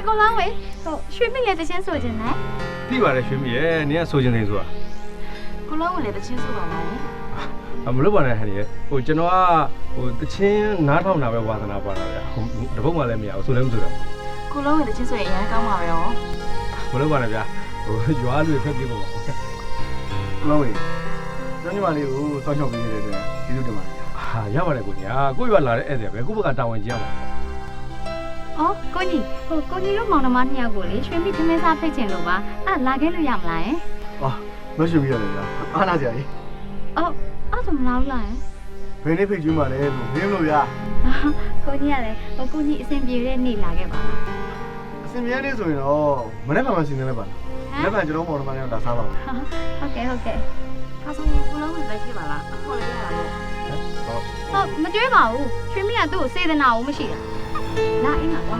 ကိုလောင်းဝေဟိုရွှေမိလည်းတချင်းဆိုခြင်းနဲ့ သိပါတယ်ရွှေမိရဲ့နင်ကဆိုချင်နေဆိုတာ ကိုလောင်းဝေလည်းတချင်းဆိုပါလား မလုပ်ပါနဲ့ဟန်ရဲ့ဟိုကျွန်တော်ကဟိုတချင်းနားထောင်တာပဲဝါသနာပါတာဗျဟိုတပုတ်မှလည်းမရဘူးဆိုလည်းမဆိုတော့ ကိုလောင်းဝေတချင်းဆိုရင်အရင်ကောင်းပါပဲရော မလုပ်ပါနဲ့ဗျဟိုရွာလူဖက်ပြေးပါ လောဝေကျွန်တော်ညီမလေးကိုစောင့်ရှောက်ပေးနေတဲ့အတွက်ကျေးဇူးတင်ပါတယ် ဟာရပါတယ်ကိုညာကိုရွာလာတဲ့ဧည့်သည်ပဲကိုဘက်ကတာဝန်ကြီးရမှာ အော်ကိုကြီးဟိုကိုကြီးတို့မောင်နှမနှစ်ယောက်ကိုလေရွှေမိသမင်းစားဖိတ်ချင်လို့ပါအဲ့လာခဲ့လို့ရမလားယင် အော်မရှင်မိရတယ်ဗျာအားနာစရာကြီး အော်အဲ့ဆိုမလာဘူးလားယင် ဘယ်နေ့ဖိတ်ကျွေးမှလဲလို့မင်းလို့ဗျာ ကိုကြီးရတယ်ဟိုကိုကြီးအဆင်ပြေတဲ့နေ့လာခဲ့ပါလား အစင်မြဲလေးဆိုရင်တော့မနေ့ကမှစီနေလိုက်ပါလားလက်ပံကျွန်တော်မောင်နှမလေးကလာစားပါမယ် ဟုတ်ကဲ့အဲ့ဆိုကိုလောင်းဝေပဲဖြစ်ပါလားအခေါ်လိုက်ရတာလို့ ဟုတ် ဟုတ်မကြွေးပါဘူးရွှေမိကသူ့ကိုစေတနာဦးမရှိတာလာအင်းပါကွာ